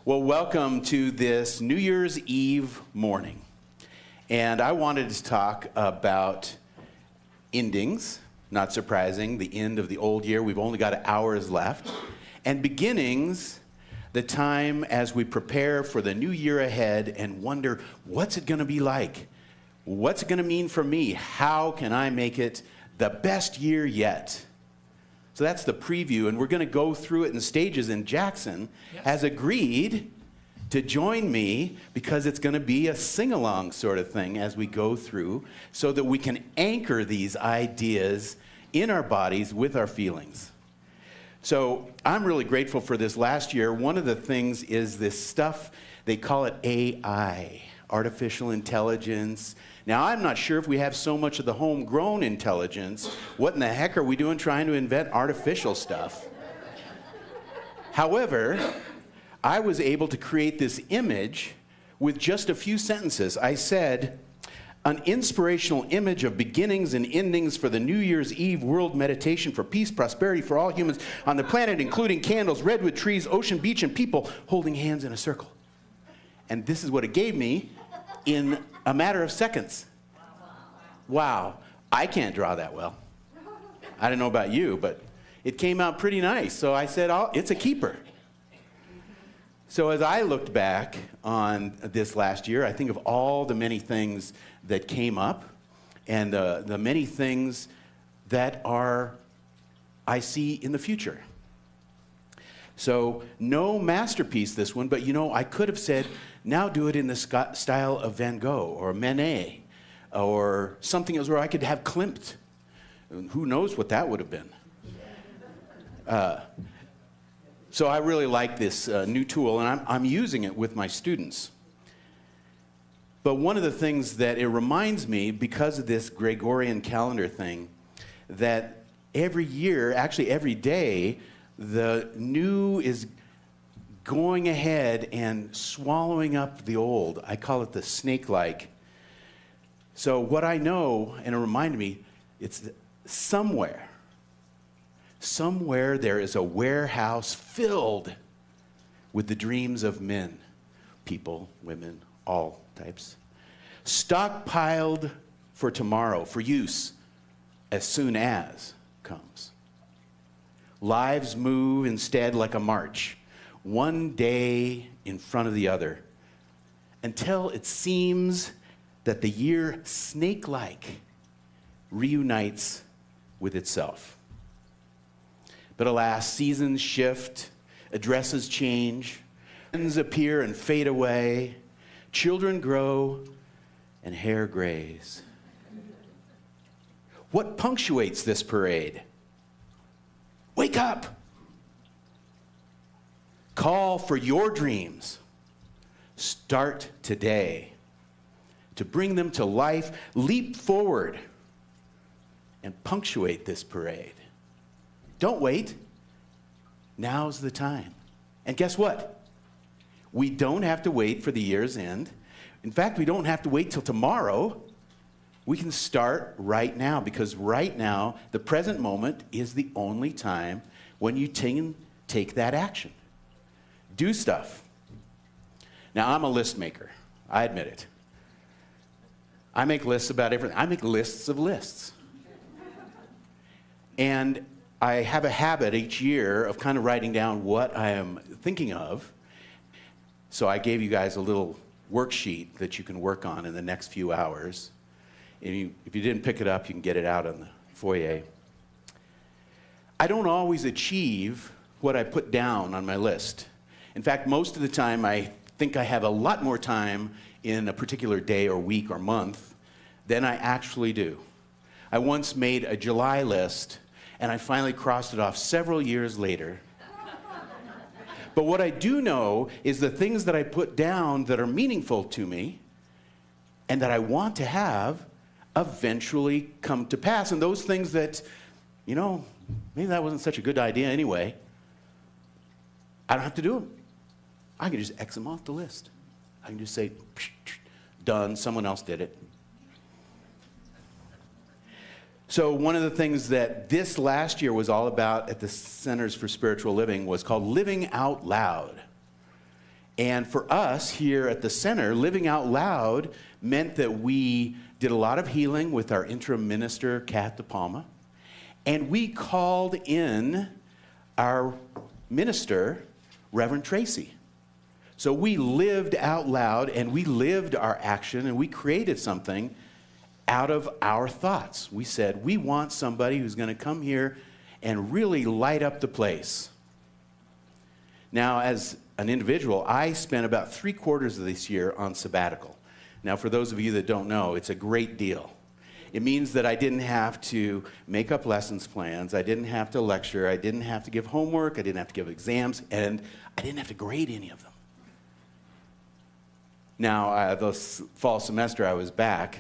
Well, welcome to this New Year's Eve morning. And I wanted to talk about endings, not surprising, the end of the old year. We've only got hours left. And beginnings, the time as we prepare for the new year ahead and wonder, what's it going to be like? What's it going to mean for me? How can I make it the best year yet? So that's the preview, and we're going to go through it in stages, and Jackson has agreed to join me because it's going to be a sing-along sort of thing as we go through so that we can anchor these ideas in our bodies with our feelings. So I'm really grateful for this last year. One of the things is this stuff, they call it AI, artificial intelligence. Now, I'm not sure if we have so much of the homegrown intelligence. What in the heck are we doing trying to invent artificial stuff? However, I was able to create this image with just a few sentences. I said, an inspirational image of beginnings and endings for the New Year's Eve world meditation for peace, prosperity for all humans on the planet, including candles, redwood trees, ocean, beach, and people holding hands in a circle. And this is what it gave me in a matter of seconds. Wow, I can't draw that well. I don't know about you, but it came out pretty nice. So I said, oh, it's a keeper. So as I looked back on this last year, I think of all the many things that came up and the many things that I see in the future. So no masterpiece, this one, but I could have said, now do it in the style of Van Gogh or Manet or something else where I could have Klimt. Who knows what that would have been. So I really like this new tool, and I'm using it with my students. But one of the things that it reminds me, because of this Gregorian calendar thing, that every year, actually every day, the new is going ahead and swallowing up the old. I call it the snakelike. So what I know, and it reminded me, it's somewhere there is a warehouse filled with the dreams of men, people, women, all types, stockpiled for tomorrow, for use as soon as comes. Lives move instead like a march, one day in front of the other, until it seems that the year snake-like reunites with itself. But alas, seasons shift, addresses change, friends appear and fade away, children grow, and hair grays. What punctuates this parade? Wake up! Call for your dreams. Start today. To bring them to life, leap forward and punctuate this parade. Don't wait. Now's the time. And guess what? We don't have to wait for the year's end. In fact, we don't have to wait till tomorrow. We can start right now, because right now, the present moment is the only time when you take that action. Do stuff. Now, I'm a list maker. I admit it. I make lists about everything. I make lists of lists. And I have a habit each year of kind of writing down what I am thinking of. So I gave you guys a little worksheet that you can work on in the next few hours. If you didn't pick it up, you can get it out on the foyer. I don't always achieve what I put down on my list. In fact, most of the time I think I have a lot more time in a particular day or week or month than I actually do. I once made a July list, and I finally crossed it off several years later. But what I do know is the things that I put down that are meaningful to me and that I want to have eventually come to pass. And those things that, maybe that wasn't such a good idea anyway, I don't have to do them. I can just X them off the list. I can just say, done, someone else did it. So one of the things that this last year was all about at the Centers for Spiritual Living was called Living Out Loud. And for us here at the center, living out loud meant that we did a lot of healing with our interim minister, Kat De Palma. And we called in our minister, Reverend Tracy. So we lived out loud, and we lived our action, and we created something out of our thoughts. We said, we want somebody who's going to come here and really light up the place. Now, as an individual, I spent about 3/4 of this year on sabbatical. Now, for those of you that don't know, it's a great deal. It means that I didn't have to make up lessons plans, I didn't have to lecture, I didn't have to give homework, I didn't have to give exams, and I didn't have to grade any of them. Now, the fall semester I was back,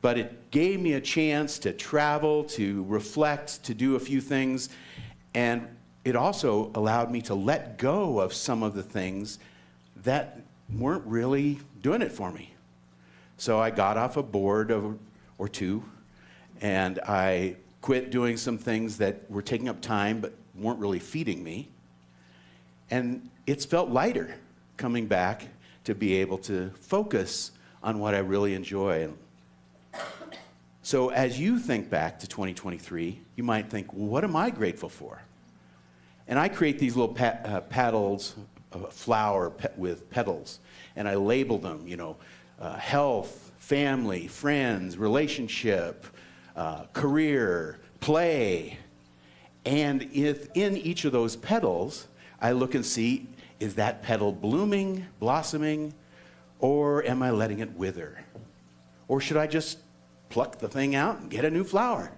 but it gave me a chance to travel, to reflect, to do a few things, and it also allowed me to let go of some of the things that weren't really doing it for me. So I got off a board or two, and I quit doing some things that were taking up time but weren't really feeding me. And it's felt lighter coming back to be able to focus on what I really enjoy. So as you think back to 2023, you might think, well, what am I grateful for? And I create these little paddles of flower with petals, and I label them, health, family, friends, relationship, career, play. And in each of those petals, I look and see, is that petal blooming, blossoming, or am I letting it wither? Or should I just pluck the thing out and get a new flower?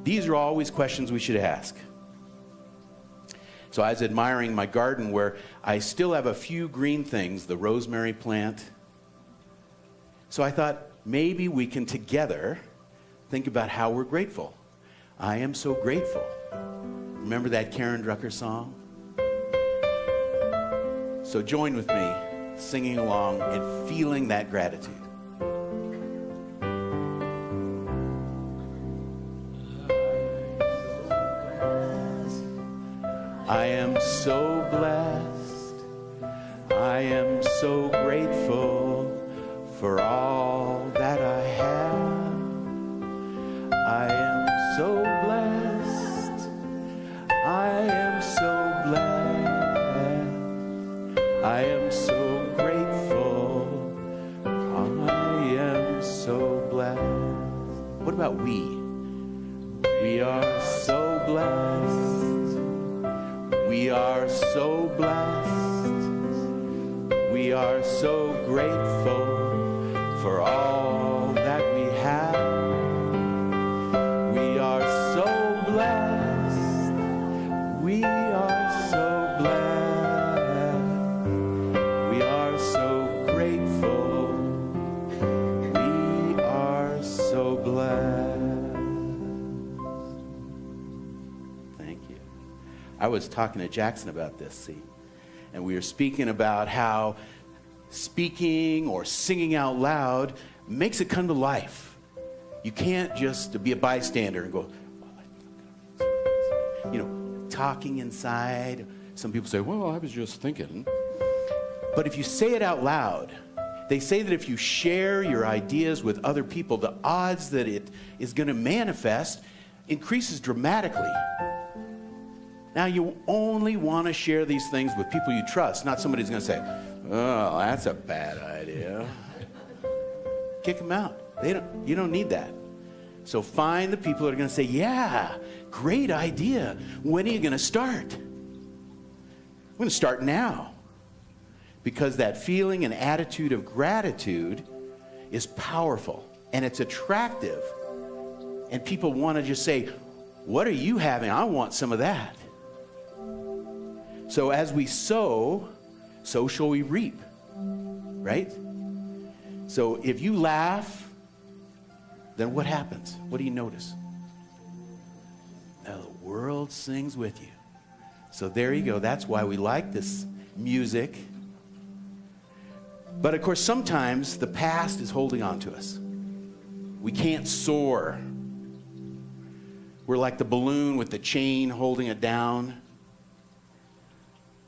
These are always questions we should ask. So I was admiring my garden where I still have a few green things, the rosemary plant. So I thought maybe we can together think about how we're grateful. I am so grateful. Remember that Karen Drucker song? So join with me, singing along and feeling that gratitude. I am so blessed, I am so grateful for all that I have. I am so blessed, I am so blessed, I am so grateful, I am so blessed. What about we? We are so blessed. We are so blessed, we are so grateful for all that we have. We are so blessed, we are so blessed, we are so grateful, we are so blessed. I was talking to Jackson about this, and we were speaking about how speaking or singing out loud makes it come to life. You can't just be a bystander and go, talking inside. Some people say, well, I was just thinking. But if you say it out loud, they say that if you share your ideas with other people, the odds that it is going to manifest increases dramatically. Now, you only want to share these things with people you trust, not somebody who's going to say, oh, that's a bad idea. Kick them out. You don't need that. So find the people that are going to say, yeah, great idea. When are you going to start? I'm going to start now. Because that feeling and attitude of gratitude is powerful, and it's attractive. And people want to just say, what are you having? I want some of that. So as we sow, so shall we reap, right? So if you laugh, then what happens? What do you notice? Now the world sings with you. So there you go. That's why we like this music. But of course, sometimes the past is holding on to us. We can't soar. We're like the balloon with the chain holding it down.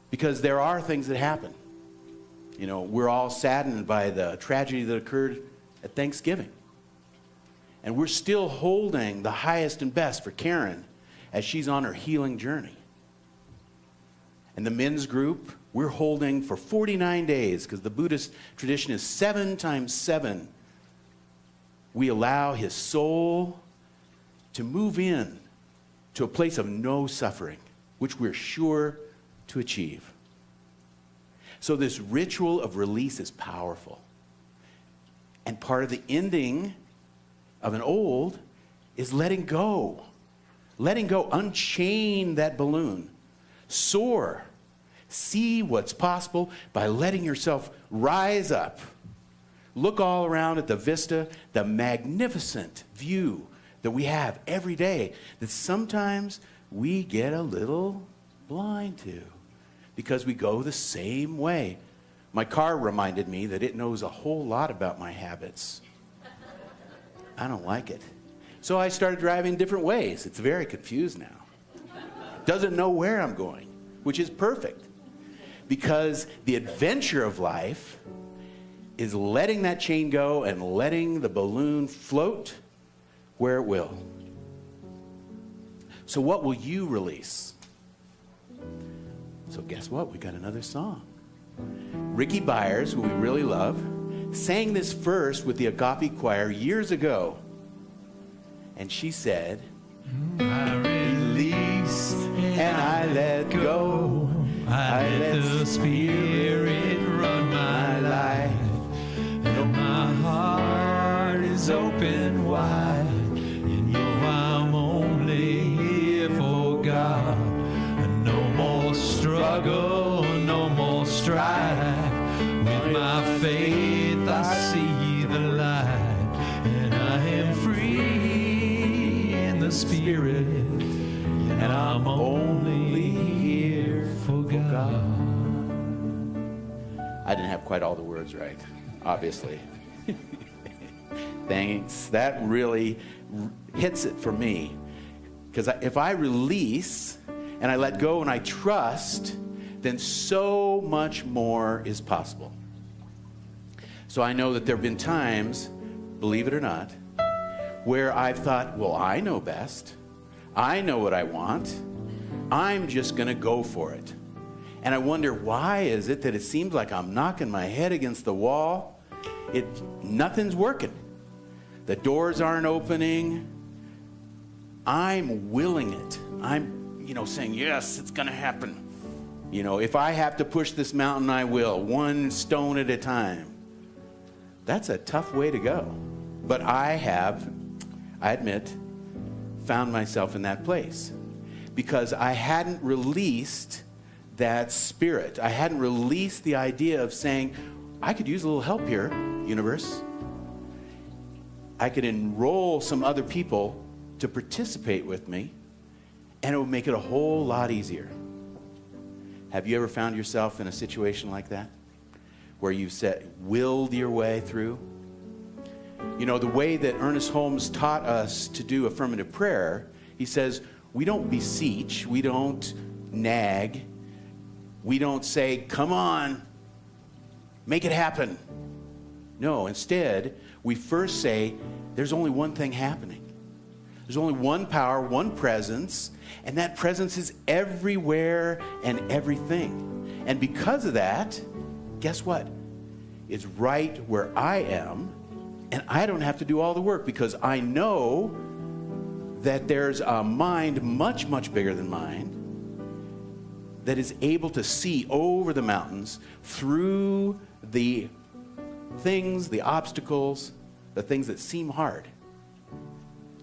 Because there are things that happen. You know, we're all saddened by the tragedy that occurred at Thanksgiving. And we're still holding the highest and best for Karen as she's on her healing journey. And the men's group, we're holding for 49 days, because the Buddhist tradition is 7 times 7. We allow his soul to move in to a place of no suffering, which we're sure to achieve. So this ritual of release is powerful. And part of the ending of an old is letting go. Letting go, unchain that balloon. Soar. See what's possible by letting yourself rise up. Look all around at the vista, the magnificent view that we have every day that sometimes we get a little blind to because we go the same way. My car reminded me that it knows a whole lot about my habits. I don't like it. So I started driving different ways. It's very confused now. Doesn't know where I'm going, which is perfect. Because the adventure of life is letting that chain go and letting the balloon float where it will. So what will you release? So guess what? We got another song. Ricky Byers, who we really love, sang this first with the Agape Choir years ago. And she said, I release and I let go. I let the Spirit run my life. And my heart is open wide. You know I'm only here for God. And no more struggle, no more strife. With my faith I see the light. And I am free in the Spirit. And I'm only here for God. I didn't have quite all the words right, obviously. Thanks. That really hits it for me. Because if I release and I let go and I trust, then so much more is possible. So I know that there have been times, believe it or not, where I've thought, well, I know best. I know what I want. I'm just going to go for it. And I wonder, why is it that it seems like I'm knocking my head against the wall? Nothing's working. The doors aren't opening. I'm willing it. I'm, saying, yes, it's going to happen. If I have to push this mountain, I will, one stone at a time. That's a tough way to go. But I admit, found myself in that place because I hadn't released that spirit. I hadn't released the idea of saying, I could use a little help here, universe. I could enroll some other people to participate with me, and it would make it a whole lot easier. Have you ever found yourself in a situation like that, where you've willed your way through? The way that Ernest Holmes taught us to do affirmative prayer, he says, we don't beseech, we don't nag, we don't say, come on, make it happen. No, instead, we first say, there's only one thing happening. There's only one power, one presence, and that presence is everywhere and everything. And because of that, guess what? It's right where I am, and I don't have to do all the work because I know that there's a mind much, much bigger than mine that is able to see over the mountains, through the things, the obstacles, the things that seem hard.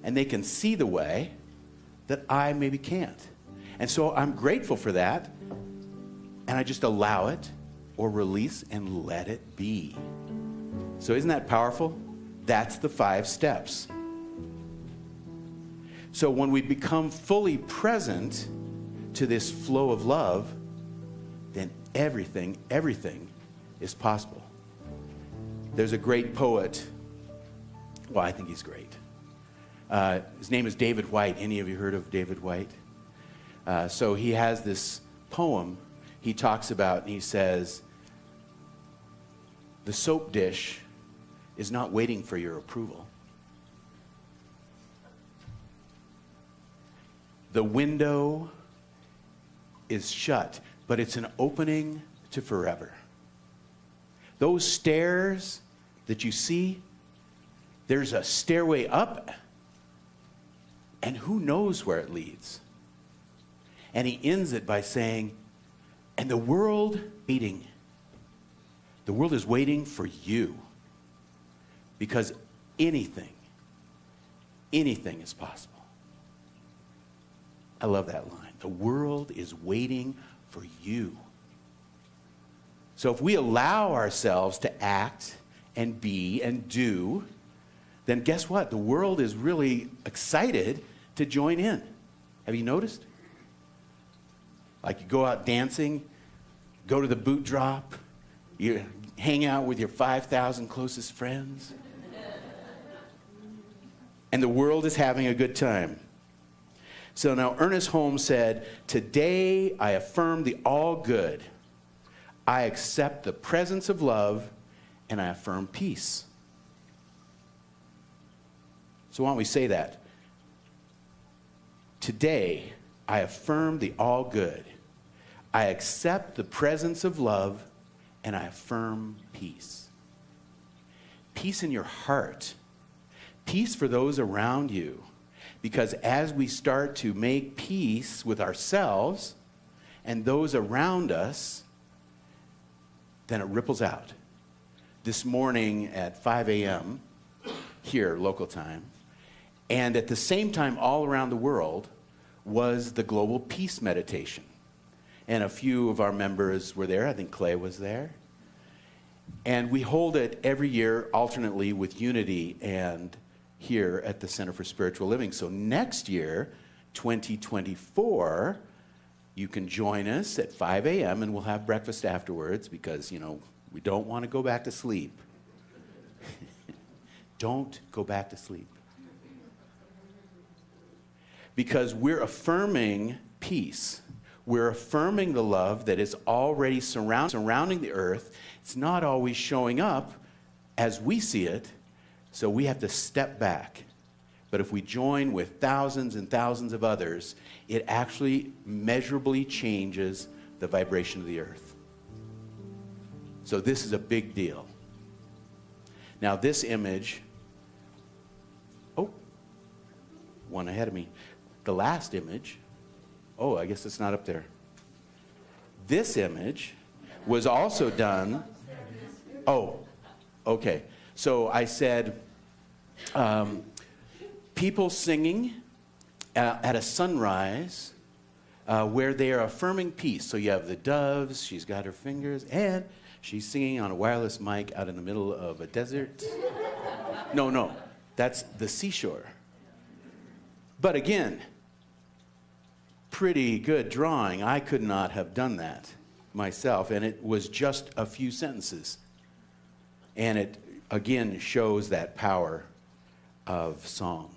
And they can see the way that I maybe can't. And so I'm grateful for that, and I just allow it or release and let it be. So isn't that powerful? That's the 5 steps. So when we become fully present to this flow of love, then everything is possible. There's a great poet. Well, I think he's great. His name is David White. Any of you heard of David White? So he has this poem. he talks about, and he says, the soap dish is not waiting for your approval. The window is shut, but it's an opening to forever. Those stairs that you see, there's a stairway up, and who knows where it leads. And he ends it by saying, and the world waiting. The world is waiting for you. Because anything is possible. I love that line. The world is waiting for you. So if we allow ourselves to act and be and do, then guess what? The world is really excited to join in. Have you noticed? Like you go out dancing, go to the boot drop, you hang out with your 5,000 closest friends, and the world is having a good time. So now Ernest Holmes said, today I affirm the all good. I accept the presence of love, and I affirm peace. So why don't we say that? Today I affirm the all good. I accept the presence of love, and I affirm peace. Peace in your heart. Peace for those around you. Because as we start to make peace with ourselves and those around us, then it ripples out. This morning at 5 a.m., here, local time, and at the same time all around the world, was the Global Peace Meditation. And a few of our members were there. I think Clay was there. And we hold it every year alternately with Unity and here at the Center for Spiritual Living. So next year, 2024, you can join us at 5 a.m. and we'll have breakfast afterwards because, you know, we don't want to go back to sleep. Don't go back to sleep. Because we're affirming peace. We're affirming the love that is already surrounding the earth. It's not always showing up as we see it, so we have to step back. But if we join with thousands and thousands of others, it actually measurably changes the vibration of the earth. So this is a big deal. Now this image, one ahead of me. The last image, I guess it's not up there. This image was also done, okay. So I said, people singing at a sunrise where they are affirming peace. So you have the doves, she's got her fingers, and she's singing on a wireless mic out in the middle of a desert. No, that's the seashore. But again, pretty good drawing. I could not have done that myself, and it was just a few sentences. And it, again, shows that power of song.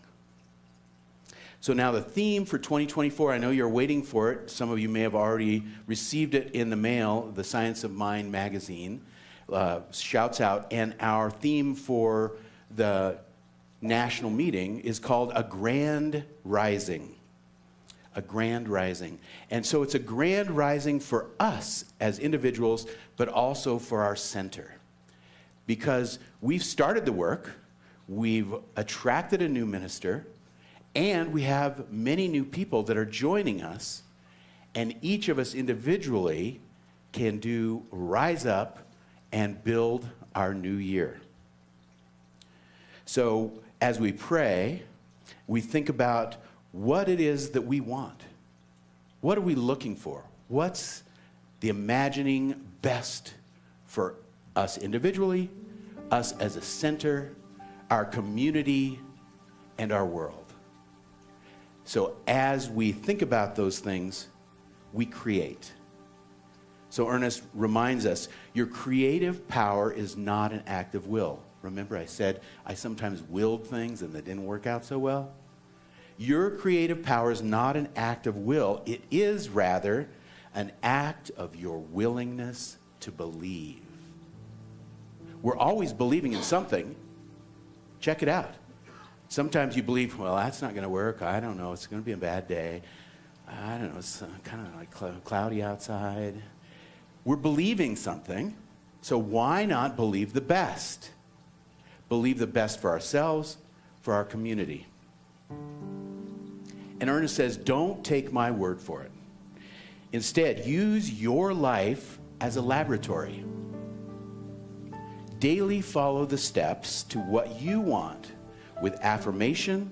So now the theme for 2024, I know you're waiting for it. Some of you may have already received it in the mail. The Science of Mind magazine shouts out, and our theme for the national meeting is called A Grand Rising. A grand rising. And so it's a grand rising for us as individuals, but also for our center. Because we've started the work, we've attracted a new minister, and we have many new people that are joining us, and each of us individually can rise up and build our new year. So as we pray, we think about what it is that we want. What are we looking for? What's the imagining best for us individually, us as a center, our community, and our world? So as we think about those things, we create. So Ernest reminds us, your creative power is not an act of will. Remember I said I sometimes willed things and they didn't work out so well? Your creative power is not an act of will. It is rather an act of your willingness to believe. We're always believing in something. Check it out. Sometimes you believe, well, that's not going to work. I don't know. It's going to be a bad day. I don't know. It's kind of like cloudy outside. We're believing something, so why not believe the best? Believe the best for ourselves, for our community. And Ernest says, don't take my word for it. Instead, use your life as a laboratory. Daily follow the steps to what you want with affirmation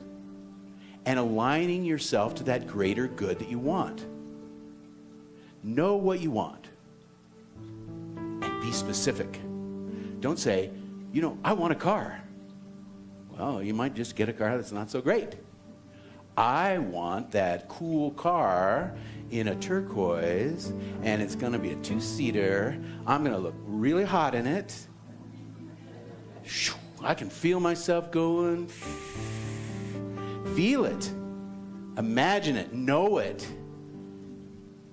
and aligning yourself to that greater good that you want. Know what you want and be specific. Don't say, I want a car. Well, you might just get a car that's not so great. I want that cool car in a turquoise, and it's going to be a 2-seater. I'm going to look really hot in it. I can feel myself going. Feel it. Imagine it. Know it.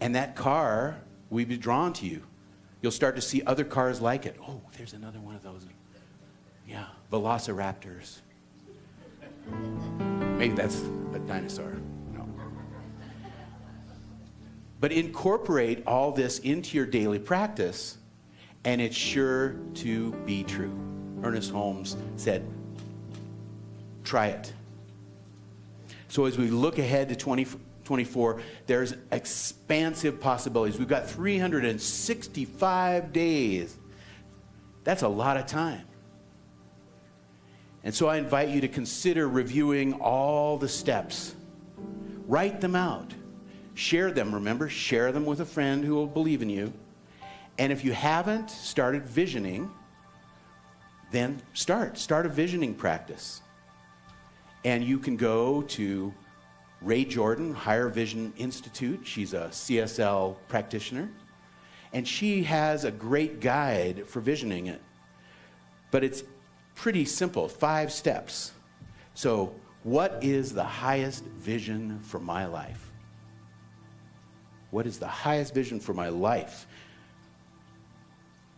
And that car will be drawn to you. You'll start to see other cars like it. Oh, there's another one of those. Yeah, velociraptors. Maybe that's a dinosaur. No. But incorporate all this into your daily practice, and it's sure to be true. Ernest Holmes said, try it. So as we look ahead to 2024, there's expansive possibilities. We've got 365 days. That's a lot of time. And so I invite you to consider reviewing all the steps. Write them out. Share them, remember? Share them with a friend who will believe in you. And if you haven't started visioning, then start a visioning practice. And you can go to Ray Jordan, Higher Vision Institute. She's a CSL practitioner. And she has a great guide for visioning it. But it's pretty simple, 5 steps. So, what is the highest vision for my life? What is the highest vision for my life?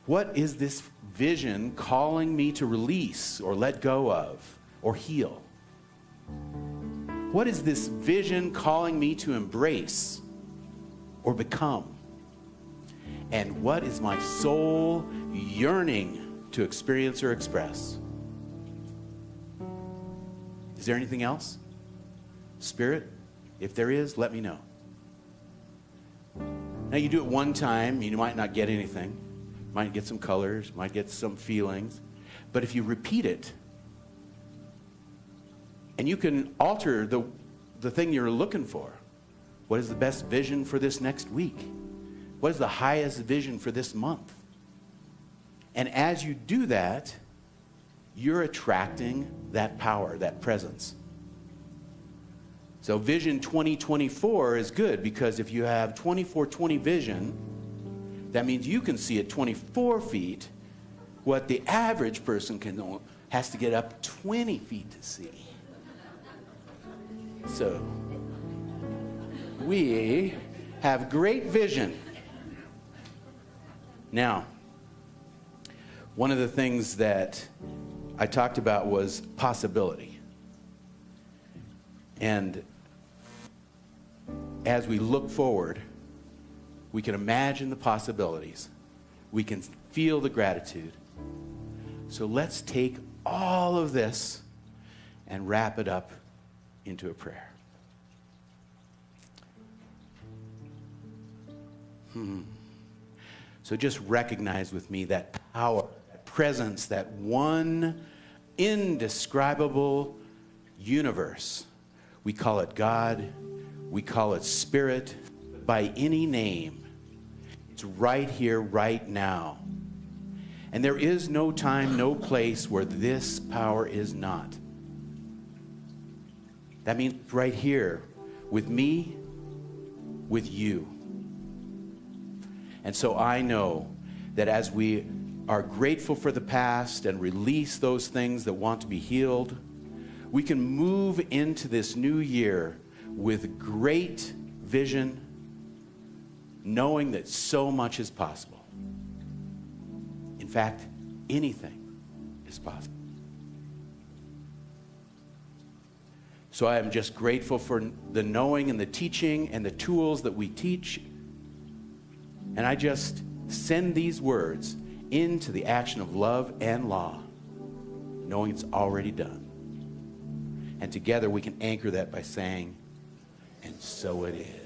What is this vision calling me to release or let go of or heal? What is this vision calling me to embrace or become? And what is my soul yearning to experience or express? Is there anything else? Spirit, if there is, let me know. Now you do it one time, you might not get anything. Might get some colors, might get some feelings. But if you repeat it, and you can alter the thing you're looking for. What is the best vision for this next week? What is the highest vision for this month? And as you do that, you're attracting that power, that presence. So Vision 2024 is good because if you have 24/20 vision, that means you can see at 24 feet what the average person has to get up 20 feet to see. So we have great vision. Now, one of the things that I talked about was possibility. And as we look forward, we can imagine the possibilities. We can feel the gratitude. So let's take all of this and wrap it up into a prayer. So just recognize with me that power, that presence, that one indescribable universe. We call it God. We call it Spirit. By any name. It's right here, right now. And there is no time, no place where this power is not. That means right here, with me, with you. And so I know that as we are grateful for the past and release those things that want to be healed, we can move into this new year with great vision, knowing that so much is possible. In fact, anything is possible. So I am just grateful for the knowing and the teaching and the tools that we teach. And I just send these words into the action of love and law, knowing it's already done. And together we can anchor that by saying, and so it is.